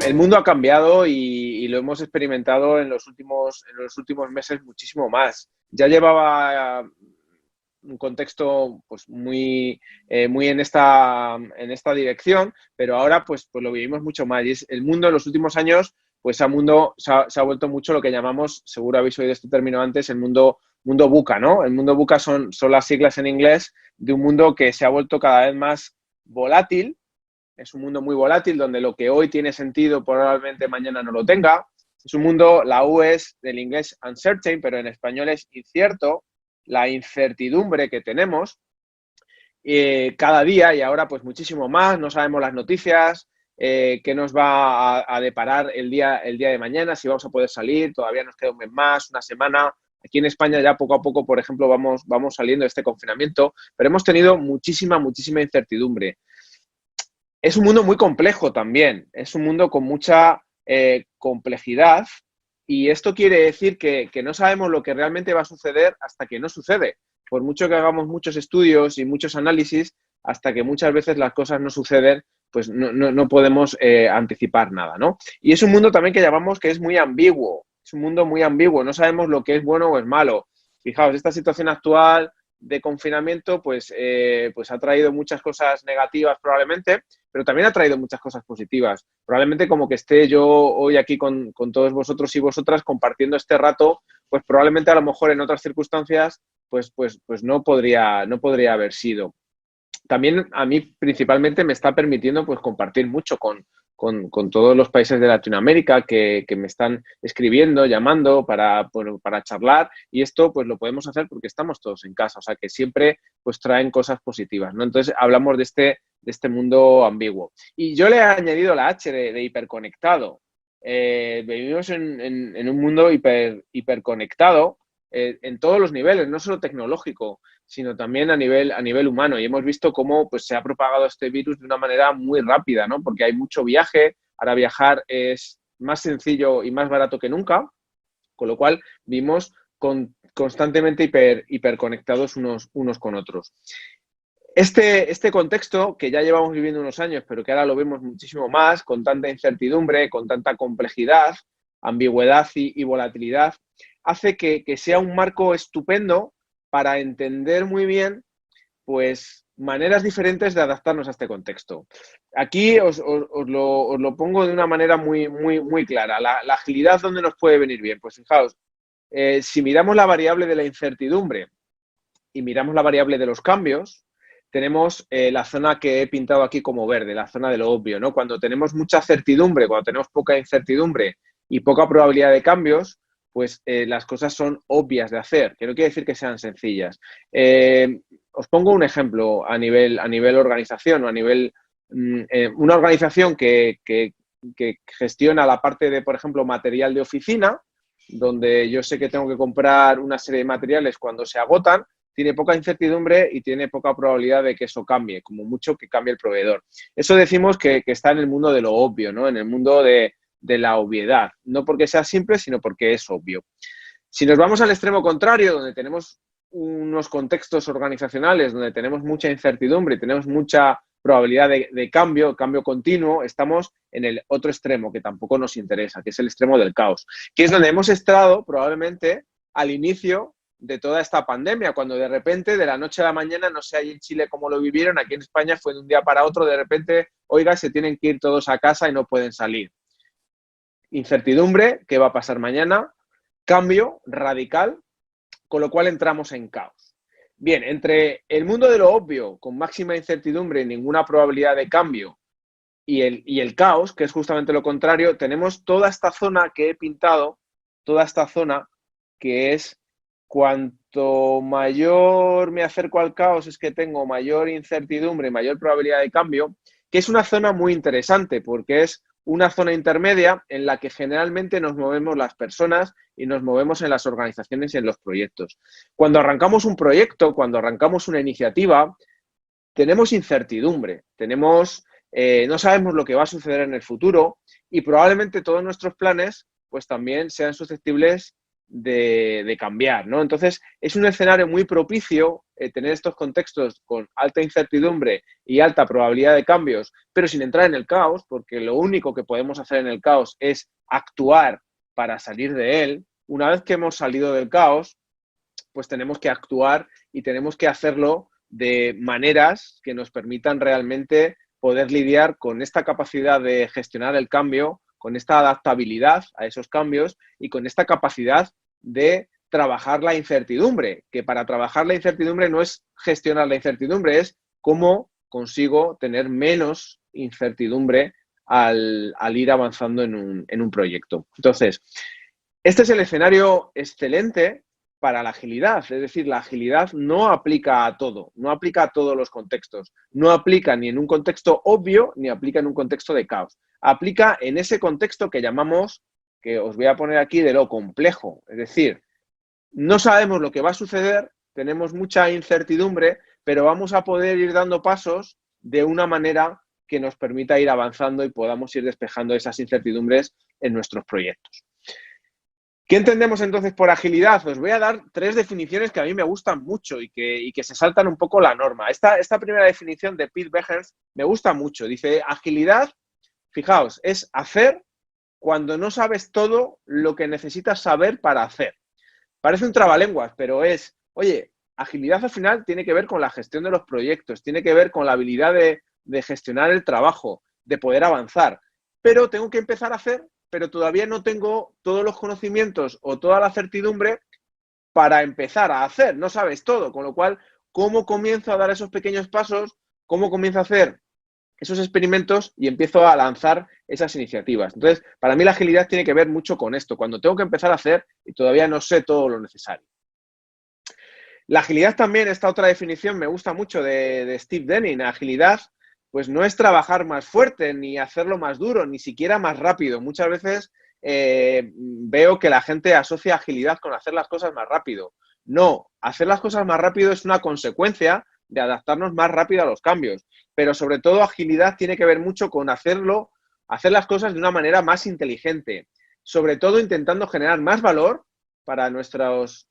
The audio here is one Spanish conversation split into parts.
El mundo ha cambiado y lo hemos experimentado en los últimos meses muchísimo más. Ya llevaba un contexto pues muy en esta dirección, pero ahora pues lo vivimos mucho más. Y el mundo en los últimos años pues se ha vuelto mucho lo que llamamos, seguro habéis oído este término antes, el mundo VUCA, ¿no? El mundo VUCA son las siglas en inglés de un mundo que se ha vuelto cada vez más volátil. Es un mundo muy volátil donde lo que hoy tiene sentido probablemente mañana no lo tenga. Es un mundo, la U es del inglés uncertain, pero en español es incierto. La incertidumbre que tenemos cada día y ahora pues muchísimo más. No sabemos las noticias, qué nos va a deparar el día de mañana, si vamos a poder salir. Todavía nos queda un mes más, una semana. Aquí en España ya poco a poco, por ejemplo, vamos saliendo de este confinamiento, pero hemos tenido muchísima incertidumbre. Es un mundo muy complejo también, es un mundo con mucha complejidad y esto quiere decir que no sabemos lo que realmente va a suceder hasta que no sucede. Por mucho que hagamos muchos estudios y muchos análisis, hasta que muchas veces las cosas no suceden, pues no podemos anticipar nada, ¿no? Y es un mundo también que llamamos que es muy ambiguo, es un mundo muy ambiguo, no sabemos lo que es bueno o es malo. Fijaos, esta situación actual de confinamiento pues ha traído muchas cosas negativas probablemente, pero también ha traído muchas cosas positivas. Probablemente como que esté yo hoy aquí con todos vosotros y vosotras compartiendo este rato, pues probablemente a lo mejor en otras circunstancias pues no podría haber sido. También a mí principalmente me está permitiendo pues compartir mucho con todos los países de Latinoamérica que me están escribiendo, llamando para charlar, y esto pues lo podemos hacer porque estamos todos en casa, o sea que siempre pues traen cosas positivas, ¿no? Entonces hablamos de este mundo ambiguo. Y yo le he añadido la H de hiperconectado. Vivimos en un mundo hiperconectado en todos los niveles, no solo tecnológico, sino también a nivel humano. Y hemos visto cómo pues, se ha propagado este virus de una manera muy rápida, ¿no? Porque hay mucho viaje, ahora viajar es más sencillo y más barato que nunca, con lo cual vivimos constantemente hiperconectados unos con otros. Este contexto, que ya llevamos viviendo unos años, pero que ahora lo vemos muchísimo más, con tanta incertidumbre, con tanta complejidad, ambigüedad y volatilidad, hace que sea un marco estupendo para entender muy bien pues maneras diferentes de adaptarnos a este contexto. Aquí os lo pongo de una manera muy clara. La agilidad, ¿dónde nos puede venir bien? Pues fijaos, si miramos la variable de la incertidumbre y miramos la variable de los cambios, tenemos la zona que he pintado aquí como verde, la zona de lo obvio, ¿no? Cuando tenemos mucha certidumbre, cuando tenemos poca incertidumbre y poca probabilidad de cambios, pues las cosas son obvias de hacer, que no quiere decir que sean sencillas. Os pongo un ejemplo a nivel organización o a nivel... una organización que gestiona la parte de, por ejemplo, material de oficina, donde yo sé que tengo que comprar una serie de materiales cuando se agotan, tiene poca incertidumbre y tiene poca probabilidad de que eso cambie, como mucho que cambie el proveedor. Eso decimos que está en el mundo de lo obvio, ¿no? En el mundo de la obviedad, no porque sea simple, sino porque es obvio. Si nos vamos al extremo contrario, donde tenemos unos contextos organizacionales, donde tenemos mucha incertidumbre y tenemos mucha probabilidad de cambio continuo, estamos en el otro extremo que tampoco nos interesa, que es el extremo del caos, que es donde hemos estado probablemente al inicio de toda esta pandemia, cuando de repente, de la noche a la mañana, no sé ahí en Chile cómo lo vivieron, aquí en España fue de un día para otro, de repente, oiga, se tienen que ir todos a casa y no pueden salir. Incertidumbre, ¿qué va a pasar mañana? Cambio radical, con lo cual entramos en caos. Bien, entre el mundo de lo obvio, con máxima incertidumbre y ninguna probabilidad de cambio, y el caos, que es justamente lo contrario, tenemos toda esta zona que he pintado, toda esta zona que es cuanto mayor me acerco al caos es que tengo mayor incertidumbre, mayor probabilidad de cambio, que es una zona muy interesante porque es una zona intermedia en la que generalmente nos movemos las personas y nos movemos en las organizaciones y en los proyectos. Cuando arrancamos un proyecto, cuando arrancamos una iniciativa, tenemos incertidumbre, no sabemos lo que va a suceder en el futuro y probablemente todos nuestros planes pues también sean susceptibles de cambiar, ¿no? Entonces, es un escenario muy propicio tener estos contextos con alta incertidumbre y alta probabilidad de cambios, pero sin entrar en el caos, porque lo único que podemos hacer en el caos es actuar para salir de él. Una vez que hemos salido del caos, pues tenemos que actuar y tenemos que hacerlo de maneras que nos permitan realmente poder lidiar con esta capacidad de gestionar el cambio, con esta adaptabilidad a esos cambios y con esta capacidad de trabajar la incertidumbre, que para trabajar la incertidumbre no es gestionar la incertidumbre, es cómo consigo tener menos incertidumbre al ir avanzando en un proyecto. Entonces, este es el escenario excelente para la agilidad, es decir, la agilidad no aplica a todo, no aplica a todos los contextos, no aplica ni en un contexto obvio ni aplica en un contexto de caos, aplica en ese contexto que llamamos, que os voy a poner aquí, de lo complejo, es decir, no sabemos lo que va a suceder, tenemos mucha incertidumbre, pero vamos a poder ir dando pasos de una manera que nos permita ir avanzando y podamos ir despejando esas incertidumbres en nuestros proyectos. ¿Qué entendemos entonces por agilidad? Os voy a dar 3 definiciones que a mí me gustan mucho y que se saltan un poco la norma. Esta primera definición de Pete Behrens me gusta mucho. Dice, agilidad, fijaos, es hacer cuando no sabes todo lo que necesitas saber para hacer. Parece un trabalenguas, pero es, oye, agilidad al final tiene que ver con la gestión de los proyectos, tiene que ver con la habilidad de gestionar el trabajo, de poder avanzar. Pero tengo que empezar a hacer, pero todavía no tengo todos los conocimientos o toda la certidumbre para empezar a hacer. No sabes todo, con lo cual, ¿cómo comienzo a dar esos pequeños pasos? ¿Cómo comienzo a hacer esos experimentos y empiezo a lanzar esas iniciativas? Entonces, para mí la agilidad tiene que ver mucho con esto, cuando tengo que empezar a hacer y todavía no sé todo lo necesario. La agilidad también, esta otra definición me gusta mucho de Steve Denning. Agilidad, pues no es trabajar más fuerte, ni hacerlo más duro, ni siquiera más rápido. Muchas veces veo que la gente asocia agilidad con hacer las cosas más rápido. No, hacer las cosas más rápido es una consecuencia de adaptarnos más rápido a los cambios. Pero sobre todo agilidad tiene que ver mucho con hacer las cosas de una manera más inteligente. Sobre todo intentando generar más valor para nuestros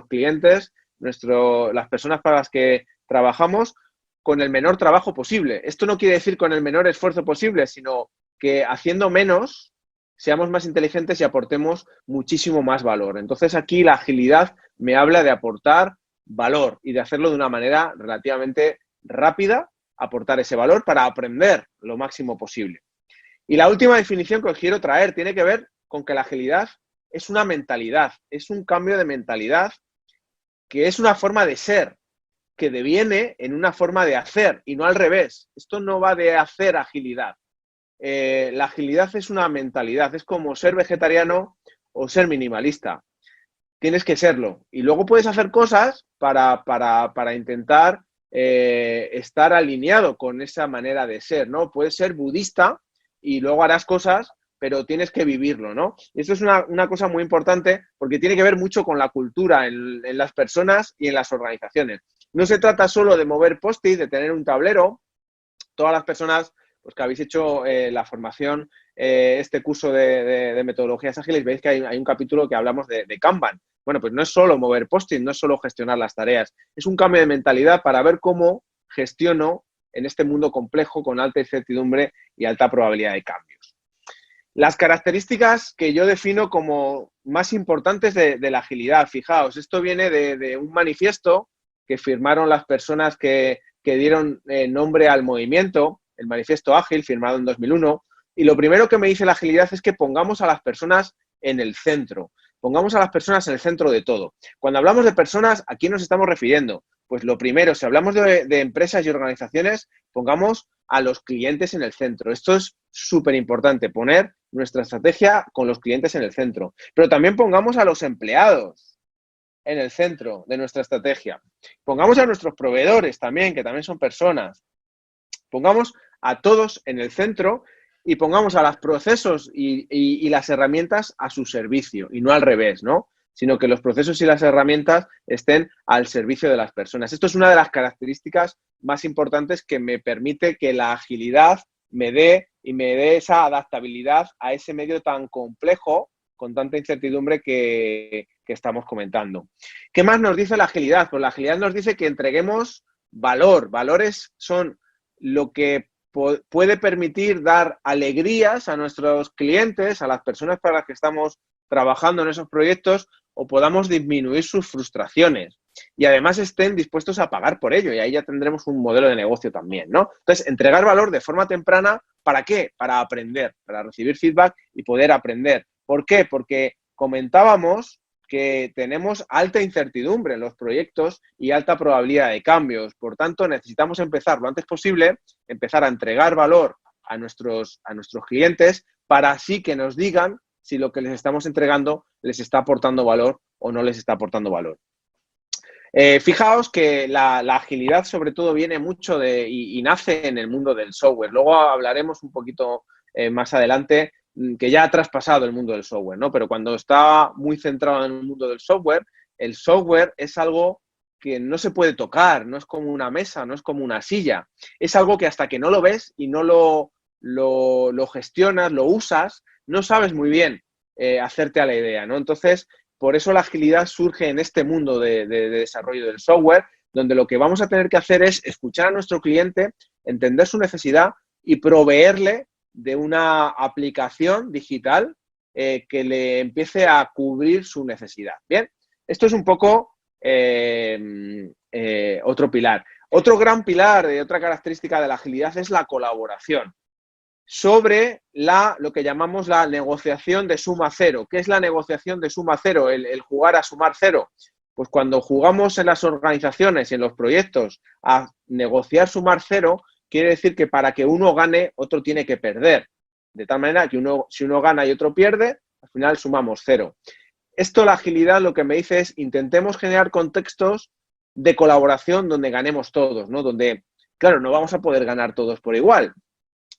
clientes, las personas para las que trabajamos, con el menor trabajo posible. Esto no quiere decir con el menor esfuerzo posible, sino que haciendo menos seamos más inteligentes y aportemos muchísimo más valor. Entonces aquí la agilidad me habla de aportar valor y de hacerlo de una manera relativamente rápida, aportar ese valor para aprender lo máximo posible. Y la última definición que os quiero traer tiene que ver con que la agilidad es una mentalidad, es un cambio de mentalidad que es una forma de ser, que deviene en una forma de hacer y no al revés. Esto no va de hacer agilidad. La agilidad es una mentalidad, es como ser vegetariano o ser minimalista. Tienes que serlo. Y luego puedes hacer cosas para intentar estar alineado con esa manera de ser, ¿no? Puedes ser budista y luego harás cosas, pero tienes que vivirlo, ¿no? Y esto es una cosa muy importante porque tiene que ver mucho con la cultura en las personas y en las organizaciones. No se trata solo de mover post-it, de tener un tablero. Todas las personas pues, que habéis hecho la formación, este curso de metodologías ágiles, veis que hay un capítulo que hablamos de Kanban. Bueno, pues no es solo mover post-it, no es solo gestionar las tareas. Es un cambio de mentalidad para ver cómo gestiono en este mundo complejo con alta incertidumbre y alta probabilidad de cambios. Las características que yo defino como más importantes de la agilidad, fijaos, esto viene de un manifiesto que firmaron las personas que dieron nombre al movimiento, el manifiesto ágil, firmado en 2001, y lo primero que me dice la agilidad es que pongamos a las personas en el centro, pongamos a las personas en el centro de todo. Cuando hablamos de personas, ¿a quién nos estamos refiriendo? Pues lo primero, si hablamos de empresas y organizaciones, pongamos a los clientes en el centro. Esto es súper importante, poner nuestra estrategia con los clientes en el centro. Pero también pongamos a los empleados en el centro de nuestra estrategia. Pongamos a nuestros proveedores también, que también son personas. Pongamos a todos en el centro y pongamos a los procesos y las herramientas a su servicio y no al revés, ¿no? Sino que los procesos y las herramientas estén al servicio de las personas. Esto es una de las características más importantes que me permite que la agilidad me dé esa adaptabilidad a ese medio tan complejo con tanta incertidumbre que estamos comentando. ¿Qué más nos dice la agilidad? Pues la agilidad nos dice que entreguemos valor. Valores son lo que puede permitir dar alegrías a nuestros clientes, a las personas para las que estamos trabajando en esos proyectos, o podamos disminuir sus frustraciones. Y además estén dispuestos a pagar por ello, y ahí ya tendremos un modelo de negocio también, ¿no? Entonces, entregar valor de forma temprana, ¿para qué? Para aprender, para recibir feedback y poder aprender. ¿Por qué? Porque comentábamos que tenemos alta incertidumbre en los proyectos y alta probabilidad de cambios. Por tanto, necesitamos empezar lo antes posible, empezar a entregar valor a nuestros clientes para así que nos digan si lo que les estamos entregando les está aportando valor o no les está aportando valor. Fijaos que la agilidad sobre todo viene mucho y nace en el mundo del software. Luego hablaremos un poquito más adelante que ya ha traspasado el mundo del software, ¿no? Pero cuando está muy centrado en el mundo del software, el software es algo que no se puede tocar, no es como una mesa, no es como una silla. Es algo que hasta que no lo ves y no lo gestionas, lo usas, no sabes muy bien hacerte a la idea, ¿no? Entonces, por eso la agilidad surge en este mundo de desarrollo del software, donde lo que vamos a tener que hacer es escuchar a nuestro cliente, entender su necesidad y proveerle de una aplicación digital que le empiece a cubrir su necesidad. Bien, esto es un poco otro pilar. Otro gran pilar, otra característica de la agilidad es la colaboración sobre lo que llamamos la negociación de suma cero. ¿Qué es la negociación de suma cero? El jugar a sumar cero. Pues cuando jugamos en las organizaciones y en los proyectos a negociar sumar cero, quiere decir que para que uno gane, otro tiene que perder. De tal manera que si uno gana y otro pierde, al final sumamos cero. Esto, la agilidad, lo que me dice es intentemos generar contextos de colaboración donde ganemos todos, ¿no? Donde, claro, no vamos a poder ganar todos por igual.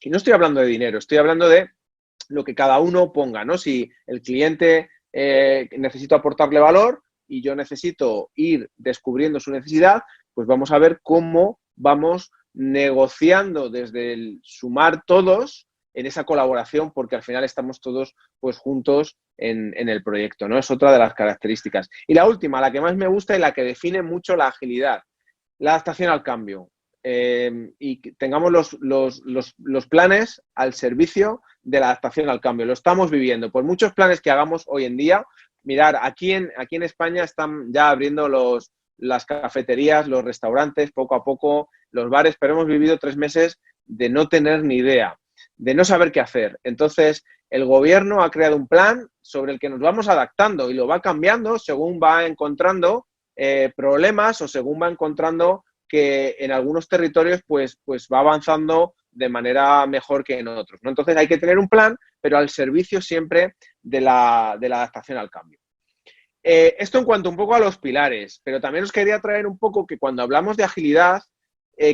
Y no estoy hablando de dinero, estoy hablando de lo que cada uno ponga, ¿no? Si el cliente necesita aportarle valor y yo necesito ir descubriendo su necesidad, pues vamos a ver cómo vamos negociando desde el sumar todos en esa colaboración, porque al final estamos todos pues juntos en el proyecto, ¿no? Es otra de las características. Y la última, la que más me gusta y la que define mucho la agilidad, la adaptación al cambio. Y tengamos los planes al servicio de la adaptación al cambio. Lo estamos viviendo. Por muchos planes que hagamos hoy en día, mirar, aquí en España están ya abriendo las cafeterías, los restaurantes, poco a poco, los bares, pero hemos vivido 3 meses de no tener ni idea, de no saber qué hacer. Entonces, el gobierno ha creado un plan sobre el que nos vamos adaptando y lo va cambiando según va encontrando problemas o según va encontrando que en algunos territorios pues va avanzando de manera mejor que en otros, ¿no? Entonces hay que tener un plan, pero al servicio siempre de la adaptación al cambio. Esto en cuanto un poco a los pilares, pero también os quería traer un poco que cuando hablamos de agilidad,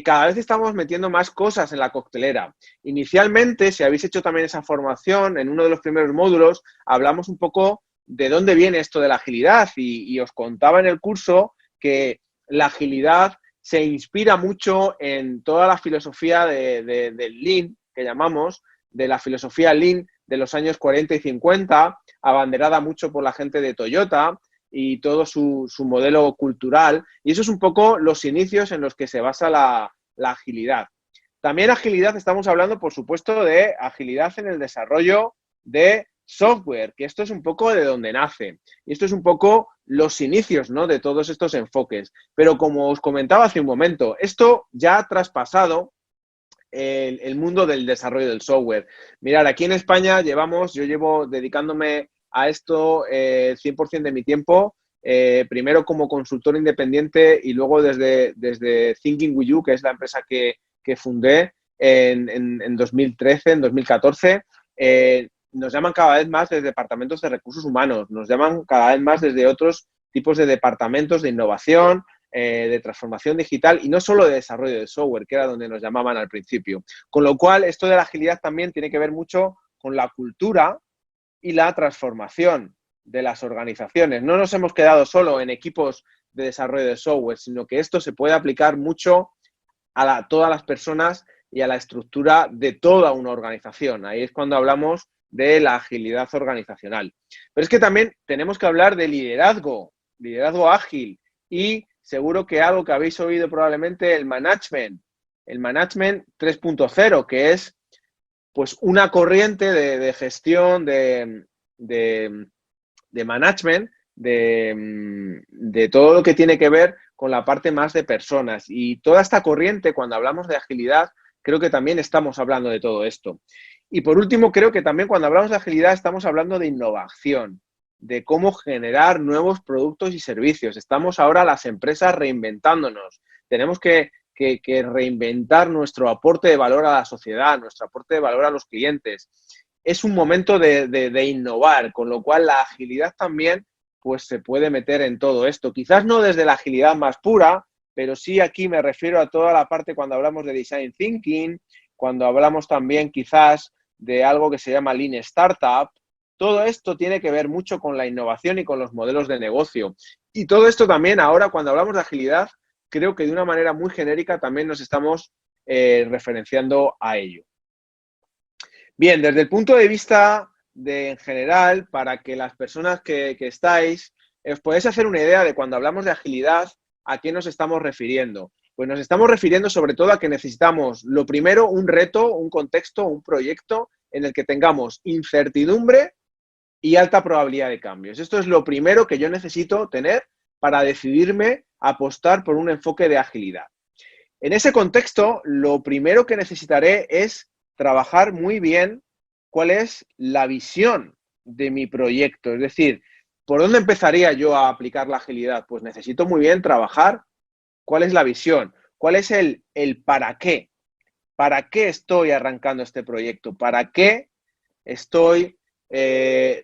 cada vez estamos metiendo más cosas en la coctelera. Inicialmente, si habéis hecho también esa formación, en uno de los primeros módulos, hablamos un poco de dónde viene esto de la agilidad y os contaba en el curso que la agilidad se inspira mucho en toda la filosofía del Lean, que llamamos, de la filosofía Lean de los años 40 y 50, abanderada mucho por la gente de Toyota y todo su modelo cultural. Y eso es un poco los inicios en los que se basa la agilidad. También agilidad, estamos hablando, por supuesto, de agilidad en el desarrollo de software, que esto es un poco de donde nace. Y esto es un poco los inicios, ¿no?, de todos estos enfoques. Pero como os comentaba hace un momento, esto ya ha traspasado el mundo del desarrollo del software. Mirad, aquí en España yo llevo dedicándome a esto 100% de mi tiempo, primero como consultor independiente y luego desde Thinking With You, que es la empresa que fundé en 2013, en 2014. Nos llaman cada vez más desde departamentos de recursos humanos, nos llaman cada vez más desde otros tipos de departamentos de innovación, de transformación digital y no solo de desarrollo de software, que era donde nos llamaban al principio. Con lo cual, esto de la agilidad también tiene que ver mucho con la cultura y la transformación de las organizaciones. No nos hemos quedado solo en equipos de desarrollo de software, sino que esto se puede aplicar mucho a todas las personas y a la estructura de toda una organización. Ahí es cuando hablamos de la agilidad organizacional. Pero es que también tenemos que hablar de liderazgo ágil y seguro que algo que habéis oído probablemente, el management 3.0, que es pues una corriente de gestión, de management, de todo lo que tiene que ver con la parte más de personas. Y toda esta corriente, cuando hablamos de agilidad, creo que también estamos hablando de todo esto. Y por último, creo que también cuando hablamos de agilidad estamos hablando de innovación, de cómo generar nuevos productos y servicios. Estamos ahora las empresas reinventándonos. Tenemos que reinventar nuestro aporte de valor a la sociedad, nuestro aporte de valor a los clientes. Es un momento de innovar, con lo cual la agilidad también pues, se puede meter en todo esto. Quizás no desde la agilidad más pura, pero sí aquí me refiero a toda la parte cuando hablamos de design thinking, cuando hablamos también quizás de algo que se llama Lean Startup. Todo esto tiene que ver mucho con la innovación y con los modelos de negocio. Y todo esto también ahora, cuando hablamos de agilidad, creo que de una manera muy genérica también nos estamos referenciando a ello. Bien, desde el punto de vista en general, para que las personas que estáis, os podáis hacer una idea de cuando hablamos de agilidad, ¿a qué nos estamos refiriendo? Pues nos estamos refiriendo sobre todo a que necesitamos, lo primero, un reto, un contexto, un proyecto en el que tengamos incertidumbre y alta probabilidad de cambios. Esto es lo primero que yo necesito tener para decidirme a apostar por un enfoque de agilidad. En ese contexto, lo primero que necesitaré es trabajar muy bien cuál es la visión de mi proyecto. Es decir, ¿por dónde empezaría yo a aplicar la agilidad? Pues necesito muy bien trabajar cuál es la visión, cuál es el para qué. ¿Para qué estoy arrancando este proyecto? ¿Para qué estoy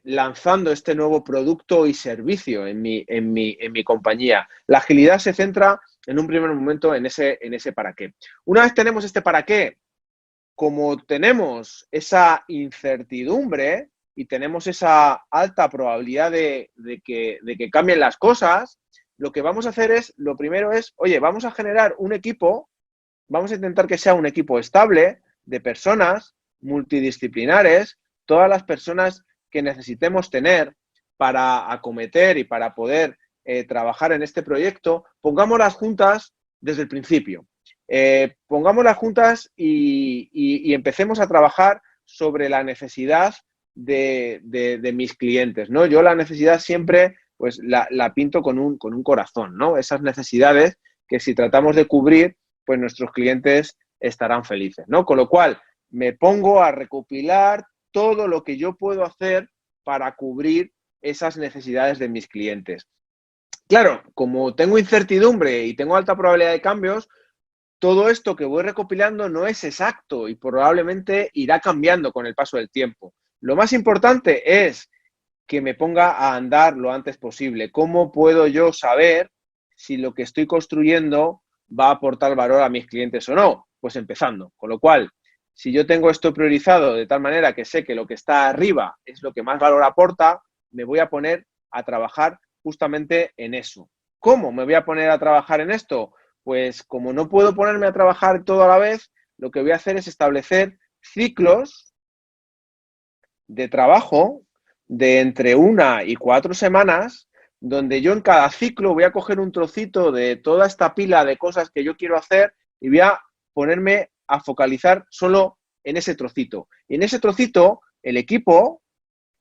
lanzando este nuevo producto y servicio en mi compañía? La agilidad se centra en un primer momento en ese para qué. Una vez tenemos este para qué, como tenemos esa incertidumbre y tenemos esa alta probabilidad de que cambien las cosas, lo que vamos a hacer es, lo primero es, oye, vamos a generar un equipo, vamos a intentar que sea un equipo estable de personas multidisciplinares, todas las personas que necesitemos tener para acometer y para poder trabajar en este proyecto, pongámoslas juntas desde el principio. Pongámoslas juntas y empecemos a trabajar sobre la necesidad de mis clientes, ¿no? Yo la necesidad siempre pues la pinto con un corazón, ¿no? Esas necesidades que si tratamos de cubrir, pues nuestros clientes estarán felices, ¿no? Con lo cual, me pongo a recopilar todo lo que yo puedo hacer para cubrir esas necesidades de mis clientes. Claro, como tengo incertidumbre y tengo alta probabilidad de cambios, todo esto que voy recopilando no es exacto y probablemente irá cambiando con el paso del tiempo. Lo más importante es que me ponga a andar lo antes posible. ¿Cómo puedo yo saber si lo que estoy construyendo va a aportar valor a mis clientes o no? Pues empezando. Con lo cual, si yo tengo esto priorizado de tal manera que sé que lo que está arriba es lo que más valor aporta, me voy a poner a trabajar justamente en eso. ¿Cómo me voy a poner a trabajar en esto? Pues como no puedo ponerme a trabajar todo a la vez, lo que voy a hacer es establecer ciclos de trabajo de entre 1 y 4 semanas, donde yo en cada ciclo voy a coger un trocito de toda esta pila de cosas que yo quiero hacer y voy a ponerme a focalizar solo en ese trocito. Y en ese trocito, el equipo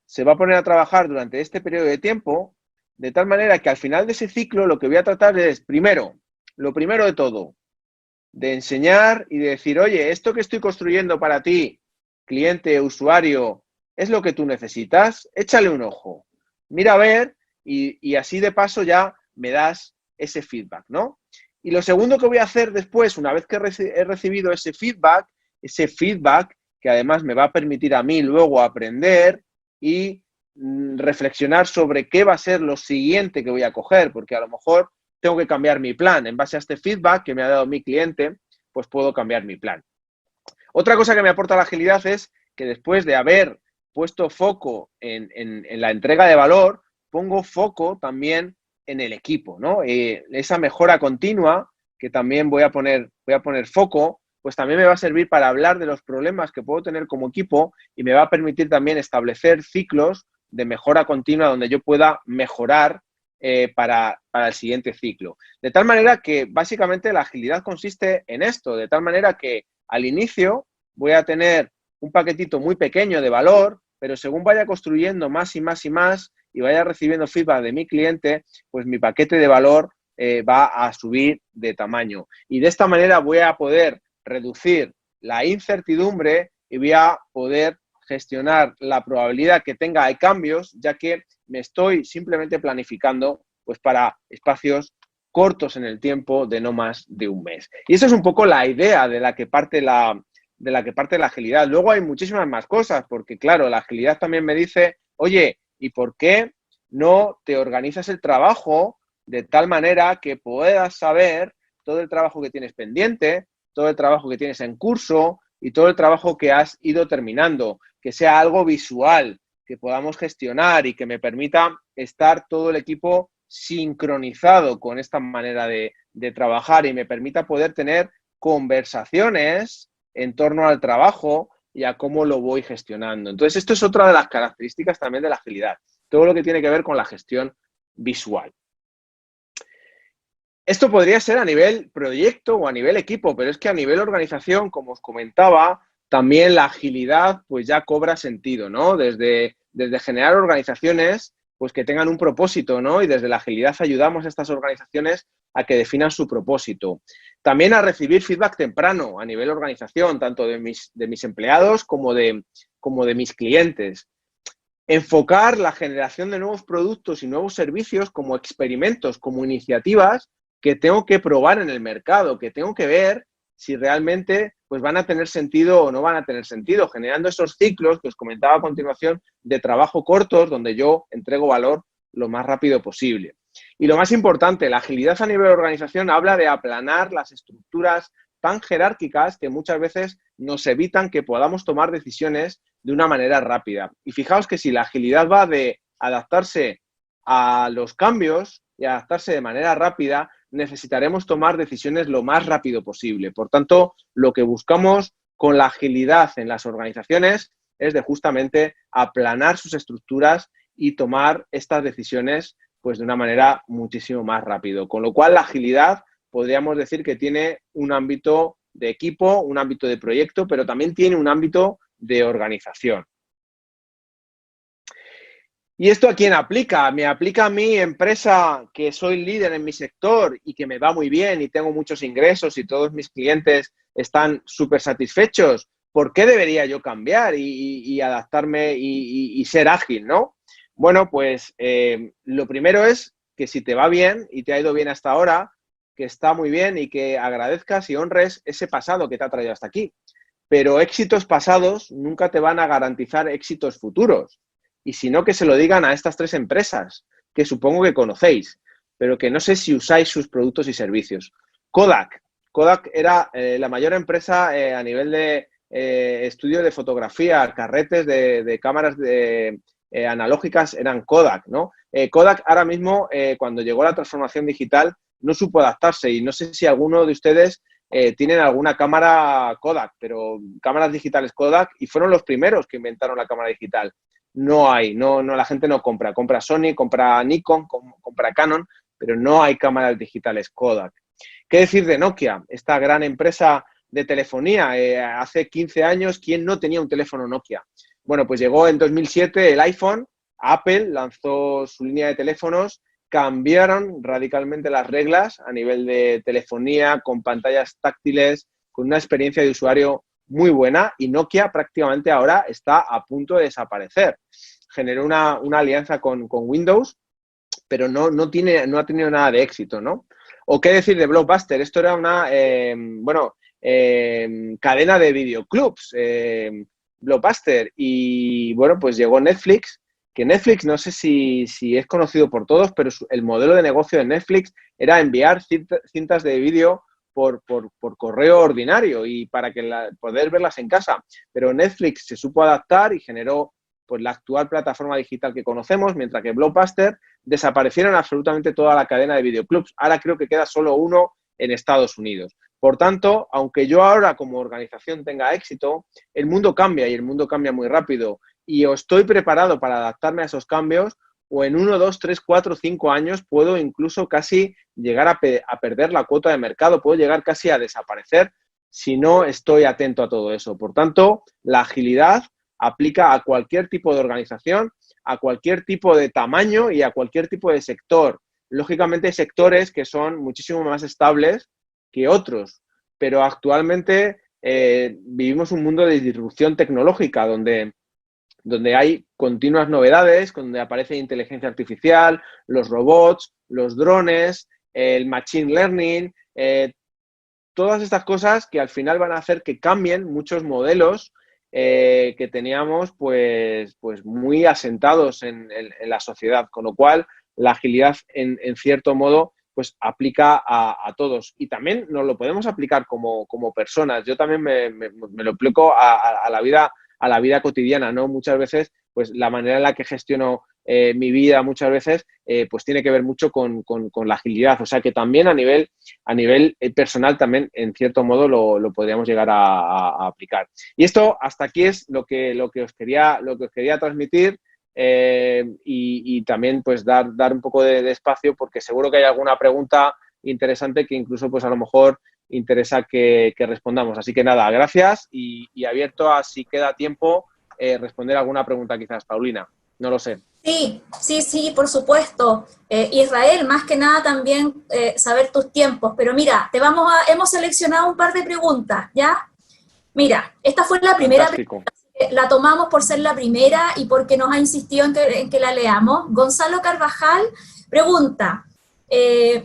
se va a poner a trabajar durante este periodo de tiempo, de tal manera que al final de ese ciclo lo que voy a tratar es, lo primero de todo, de enseñar y de decir, oye, esto que estoy construyendo para ti, cliente, usuario, ¿es lo que tú necesitas? Échale un ojo. Mira a ver y así de paso ya me das ese feedback, ¿no? Y lo segundo que voy a hacer después, una vez que he recibido ese feedback que además me va a permitir a mí luego aprender y reflexionar sobre qué va a ser lo siguiente que voy a coger, porque a lo mejor tengo que cambiar mi plan. En base a este feedback que me ha dado mi cliente, pues puedo cambiar mi plan. Otra cosa que me aporta la agilidad es que después de haber puesto foco en la entrega de valor, pongo foco también en el equipo, ¿no? Esa mejora continua que también voy a poner foco, pues también me va a servir para hablar de los problemas que puedo tener como equipo y me va a permitir también establecer ciclos de mejora continua donde yo pueda mejorar para el siguiente ciclo. De tal manera que básicamente la agilidad consiste en esto, de tal manera que al inicio voy a tener un paquetito muy pequeño de valor, pero según vaya construyendo más y más y más y vaya recibiendo feedback de mi cliente, pues mi paquete de valor va a subir de tamaño. Y de esta manera voy a poder reducir la incertidumbre y voy a poder gestionar la probabilidad que tenga de cambios, ya que me estoy simplemente planificando pues para espacios cortos en el tiempo de no más de un mes. Y eso es un poco la idea de la que parte la agilidad. Luego hay muchísimas más cosas, porque claro, la agilidad también me dice, oye, ¿y por qué no te organizas el trabajo de tal manera que puedas saber todo el trabajo que tienes pendiente, todo el trabajo que tienes en curso y todo el trabajo que has ido terminando, que sea algo visual, que podamos gestionar y que me permita estar todo el equipo sincronizado con esta manera de trabajar y me permita poder tener conversaciones en torno al trabajo y a cómo lo voy gestionando. Entonces, esto es otra de las características también de la agilidad, todo lo que tiene que ver con la gestión visual. Esto podría ser a nivel proyecto o a nivel equipo, pero es que a nivel organización, como os comentaba, también la agilidad pues ya cobra sentido, ¿no? Desde generar organizaciones pues que tengan un propósito, ¿no? Y desde la agilidad ayudamos a estas organizaciones a que definan su propósito. También a recibir feedback temprano a nivel organización, tanto de mis empleados como de mis clientes. Enfocar la generación de nuevos productos y nuevos servicios como experimentos, como iniciativas que tengo que probar en el mercado, que tengo que ver si realmente pues, van a tener sentido o no van a tener sentido, generando esos ciclos que os comentaba a continuación de trabajo cortos donde yo entrego valor lo más rápido posible. Y lo más importante, la agilidad a nivel de organización habla de aplanar las estructuras tan jerárquicas que muchas veces nos evitan que podamos tomar decisiones de una manera rápida. Y fijaos que si la agilidad va de adaptarse a los cambios y adaptarse de manera rápida, necesitaremos tomar decisiones lo más rápido posible. Por tanto, lo que buscamos con la agilidad en las organizaciones es de justamente aplanar sus estructuras y tomar estas decisiones pues de una manera muchísimo más rápido. Con lo cual, la agilidad podríamos decir que tiene un ámbito de equipo, un ámbito de proyecto, pero también tiene un ámbito de organización. ¿Y esto a quién aplica? Me aplica a mi empresa, que soy líder en mi sector y que me va muy bien y tengo muchos ingresos y todos mis clientes están súper satisfechos. ¿Por qué debería yo cambiar y adaptarme y ser ágil, no? Bueno, pues lo primero es que si te va bien y te ha ido bien hasta ahora, que está muy bien y que agradezcas y honres ese pasado que te ha traído hasta aquí. Pero éxitos pasados nunca te van a garantizar éxitos futuros. Y si no, que se lo digan a estas tres empresas, que supongo que conocéis, pero que no sé si usáis sus productos y servicios. Kodak. Kodak era la mayor empresa a nivel de estudio de fotografía, carretes de cámaras analógicas eran Kodak, ¿no? Kodak ahora mismo, cuando llegó la transformación digital, no supo adaptarse y no sé si alguno de ustedes tienen alguna cámara Kodak, pero cámaras digitales Kodak, y fueron los primeros que inventaron la cámara digital. No hay, la gente no compra Sony, compra Nikon, compra Canon, pero no hay cámaras digitales Kodak. ¿Qué decir de Nokia? Esta gran empresa de telefonía, hace 15 años, ¿quién no tenía un teléfono Nokia? Bueno, pues llegó en 2007 el iPhone, Apple lanzó su línea de teléfonos, cambiaron radicalmente las reglas a nivel de telefonía, con pantallas táctiles, con una experiencia de usuario muy buena, y Nokia prácticamente ahora está a punto de desaparecer. Generó una alianza con Windows, pero no ha tenido nada de éxito, ¿no? ¿O qué decir de Blockbuster? Esto era una cadena de videoclubs, Blockbuster, y bueno, pues llegó Netflix, que Netflix no sé si es conocido por todos, pero el modelo de negocio de Netflix era enviar cintas de vídeo por correo ordinario y para poder verlas en casa. Pero Netflix se supo adaptar y generó pues la actual plataforma digital que conocemos, mientras que Blockbuster desaparecieron absolutamente toda la cadena de videoclubs. Ahora creo que queda solo uno en Estados Unidos. Por tanto, aunque yo ahora como organización tenga éxito, el mundo cambia y el mundo cambia muy rápido. Y o estoy preparado para adaptarme a esos cambios o en 1, 2, 3, 4, 5 años puedo incluso casi llegar a perder la cuota de mercado, puedo llegar casi a desaparecer si no estoy atento a todo eso. Por tanto, la agilidad aplica a cualquier tipo de organización, a cualquier tipo de tamaño y a cualquier tipo de sector. Lógicamente hay sectores que son muchísimo más estables que otros, pero actualmente vivimos un mundo de disrupción tecnológica donde hay continuas novedades, donde aparece inteligencia artificial, los robots, los drones, el machine learning, todas estas cosas que al final van a hacer que cambien muchos modelos que teníamos pues muy asentados en la sociedad, con lo cual la agilidad en cierto modo pues aplica a todos y también nos lo podemos aplicar como personas. Yo también me lo aplico a la vida cotidiana, ¿no? Muchas veces pues la manera en la que gestiono mi vida muchas veces pues tiene que ver mucho con la agilidad, o sea que también a nivel personal también en cierto modo lo podríamos llegar a aplicar. Y esto hasta aquí es lo que os quería transmitir y también pues dar un poco de espacio porque seguro que hay alguna pregunta interesante que incluso pues a lo mejor interesa que respondamos. Así que nada, gracias y abierto a si queda tiempo responder alguna pregunta quizás, Paulina. No lo sé. Sí, por supuesto. Israel, más que nada también saber tus tiempos, pero mira, hemos seleccionado un par de preguntas, ¿ya? Mira, esta fue la primera Fantástico. pregunta, la tomamos por ser la primera y porque nos ha insistido en que la leamos. Gonzalo Carvajal pregunta,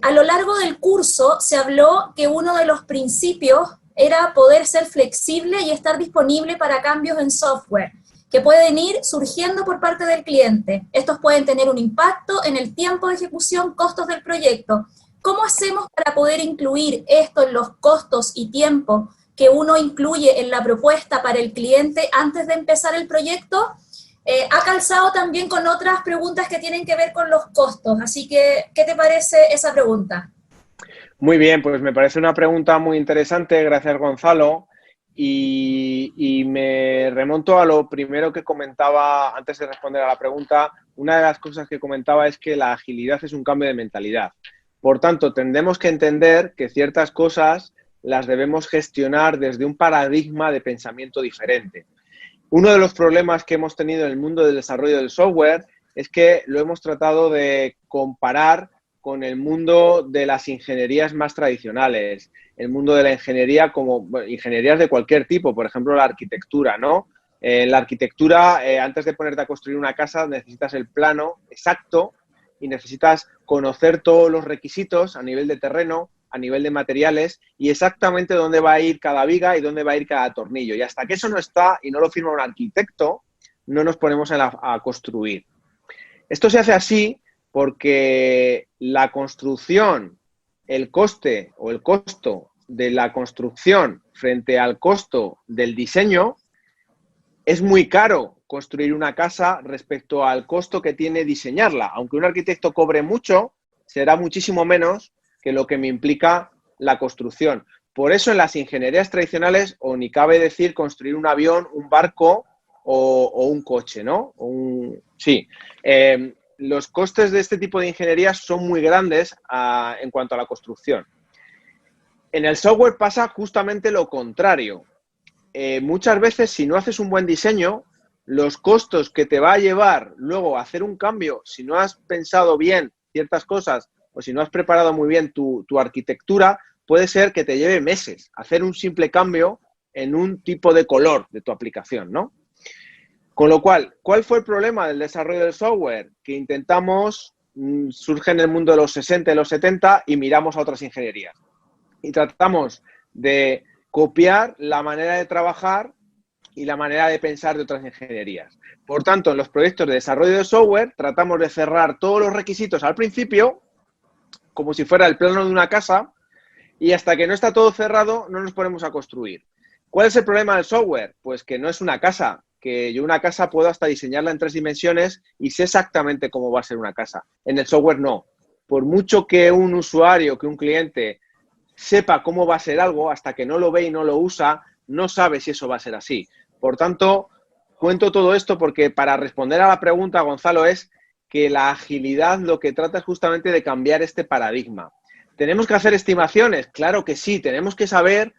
a lo largo del curso se habló que uno de los principios era poder ser flexible y estar disponible para cambios en software que pueden ir surgiendo por parte del cliente. Estos pueden tener un impacto en el tiempo de ejecución, costos del proyecto. ¿Cómo hacemos para poder incluir esto en los costos y tiempo que uno incluye en la propuesta para el cliente antes de empezar el proyecto? Ha calzado también con otras preguntas que tienen que ver con los costos. Así que, ¿qué te parece esa pregunta? Muy bien, pues me parece una pregunta muy interesante, gracias Gonzalo. Y me remonto a lo primero que comentaba antes de responder a la pregunta. Una de las cosas que comentaba es que la agilidad es un cambio de mentalidad. Por tanto, tendremos que entender que ciertas cosas las debemos gestionar desde un paradigma de pensamiento diferente. Uno de los problemas que hemos tenido en el mundo del desarrollo del software es que lo hemos tratado de comparar con el mundo de las ingenierías más tradicionales, el mundo de la ingeniería como ingenierías de cualquier tipo, por ejemplo, la arquitectura, ¿no? En la arquitectura, antes de ponerte a construir una casa, necesitas el plano exacto y necesitas conocer todos los requisitos a nivel de terreno, a nivel de materiales y exactamente dónde va a ir cada viga y dónde va a ir cada tornillo. Y hasta que eso no está y no lo firma un arquitecto, no nos ponemos a construir. Esto se hace así porque la construcción, el coste o el costo de la construcción frente al costo del diseño es muy caro construir una casa respecto al costo que tiene diseñarla. Aunque un arquitecto cobre mucho, será muchísimo menos que lo que me implica la construcción. Por eso en las ingenierías tradicionales, o ni cabe decir construir un avión, un barco o un coche, ¿no? Sí. Los costes de este tipo de ingenierías son muy grandes en cuanto a la construcción. En el software pasa justamente lo contrario. Muchas veces, si no haces un buen diseño, los costos que te va a llevar luego a hacer un cambio, si no has pensado bien ciertas cosas o si no has preparado muy bien tu arquitectura, puede ser que te lleve meses hacer un simple cambio en un tipo de color de tu aplicación, ¿no? Con lo cual, ¿cuál fue el problema del desarrollo del software? Que intentamos, surge en el mundo de los 60 y los 70 y miramos a otras ingenierías. Y tratamos de copiar la manera de trabajar y la manera de pensar de otras ingenierías. Por tanto, en los proyectos de desarrollo de software tratamos de cerrar todos los requisitos al principio, como si fuera el plano de una casa, y hasta que no está todo cerrado no nos ponemos a construir. ¿Cuál es el problema del software? Pues que no es una casa, que yo una casa puedo hasta diseñarla en 3 dimensiones y sé exactamente cómo va a ser una casa. En el software no. Por mucho que un usuario, que un cliente sepa cómo va a ser algo, hasta que no lo ve y no lo usa, no sabe si eso va a ser así. Por tanto, cuento todo esto porque para responder a la pregunta, Gonzalo, es que la agilidad lo que trata es justamente de cambiar este paradigma. ¿Tenemos que hacer estimaciones? Claro que sí, tenemos que saber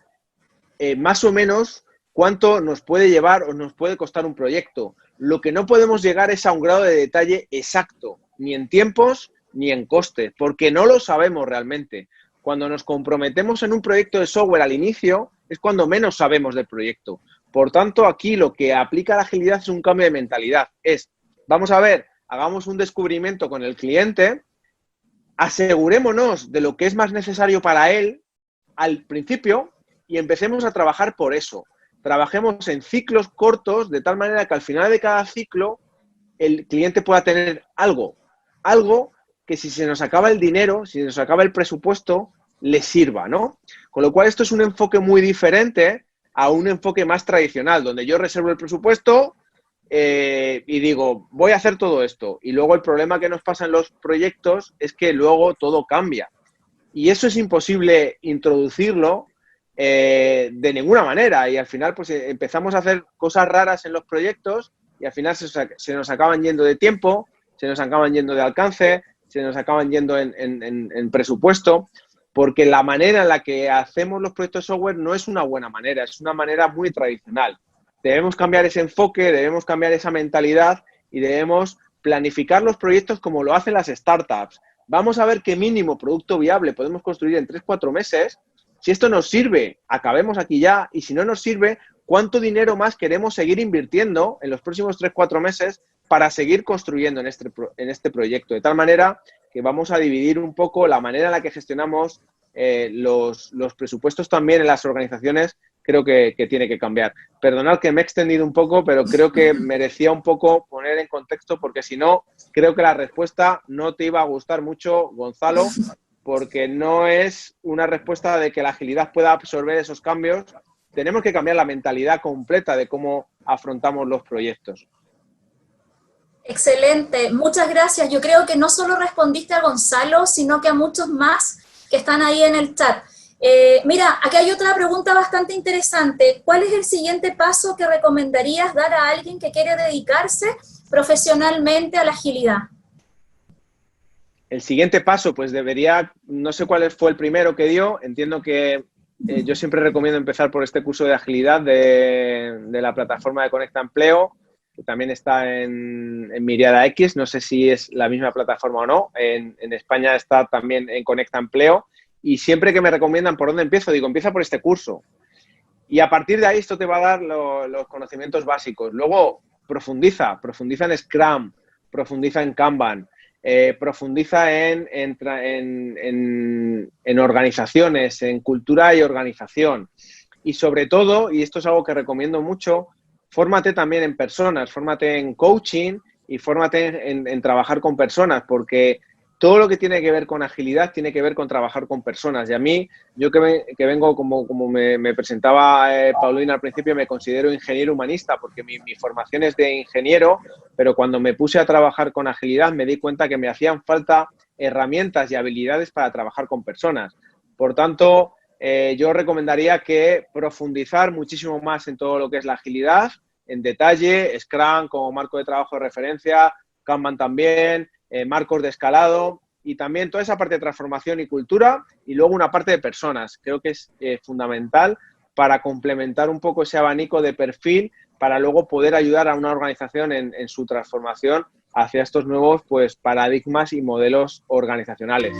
más o menos cuánto nos puede llevar o nos puede costar un proyecto. Lo que no podemos llegar es a un grado de detalle exacto, ni en tiempos ni en costes, porque no lo sabemos realmente. Cuando nos comprometemos en un proyecto de software al inicio, es cuando menos sabemos del proyecto. Por tanto, aquí lo que aplica la agilidad es un cambio de mentalidad. Vamos a ver, hagamos un descubrimiento con el cliente, asegurémonos de lo que es más necesario para él al principio y empecemos a trabajar por eso. Trabajemos en ciclos cortos de tal manera que al final de cada ciclo el cliente pueda tener algo que si se nos acaba el dinero, si se nos acaba el presupuesto, le sirva, ¿no? Con lo cual esto es un enfoque muy diferente a un enfoque más tradicional, donde yo reservo el presupuesto y digo, voy a hacer todo esto. Y luego el problema que nos pasa en los proyectos es que luego todo cambia. Y eso es imposible introducirlo de ninguna manera. Y al final pues empezamos a hacer cosas raras en los proyectos y al final se nos acaban yendo de tiempo, se nos acaban yendo de alcance, se nos acaban yendo en presupuesto, porque la manera en la que hacemos los proyectos de software no es una buena manera, es una manera muy tradicional. Debemos cambiar ese enfoque, debemos cambiar esa mentalidad y debemos planificar los proyectos como lo hacen las startups. Vamos a ver qué mínimo producto viable podemos construir en 3-4 meses. Si esto nos sirve, acabemos aquí ya, y si no nos sirve, ¿cuánto dinero más queremos seguir invirtiendo en los próximos 3-4 meses para seguir construyendo en este proyecto? De tal manera que vamos a dividir un poco la manera en la que gestionamos los presupuestos también en las organizaciones. Creo que tiene que cambiar. Perdonad que me he extendido un poco, pero creo que merecía un poco poner en contexto, porque si no, creo que la respuesta no te iba a gustar mucho, Gonzalo, porque no es una respuesta de que la agilidad pueda absorber esos cambios. Tenemos que cambiar la mentalidad completa de cómo afrontamos los proyectos. Excelente, muchas gracias. Yo creo que no solo respondiste a Gonzalo, sino que a muchos más que están ahí en el chat. Mira, aquí hay otra pregunta bastante interesante. ¿Cuál es el siguiente paso que recomendarías dar a alguien que quiere dedicarse profesionalmente a la agilidad? El siguiente paso, pues debería, no sé cuál fue el primero que dio, entiendo que yo siempre recomiendo empezar por este curso de agilidad de la plataforma de Conecta Empleo, que también está en Miriada X, no sé si es la misma plataforma o no, en España está también en Conecta Empleo, y siempre que me recomiendan por dónde empiezo, digo, empieza por este curso. Y a partir de ahí esto te va a dar los conocimientos básicos. Luego profundiza en Scrum, profundiza en Kanban, profundiza en organizaciones, en cultura y organización. Y sobre todo, y esto es algo que recomiendo mucho, fórmate también en personas, fórmate en coaching y fórmate en trabajar con personas, porque todo lo que tiene que ver con agilidad tiene que ver con trabajar con personas. Y a mí, yo que vengo, como me presentaba Paulina al principio, me considero ingeniero humanista, porque mi formación es de ingeniero, pero cuando me puse a trabajar con agilidad me di cuenta que me hacían falta herramientas y habilidades para trabajar con personas. Por tanto, yo recomendaría que profundizar muchísimo más en todo lo que es la agilidad, en detalle, Scrum como marco de trabajo de referencia, Kanban también, marcos de escalado y también toda esa parte de transformación y cultura y luego una parte de personas. Creo que es fundamental para complementar un poco ese abanico de perfil para luego poder ayudar a una organización en su transformación hacia estos nuevos paradigmas y modelos organizacionales.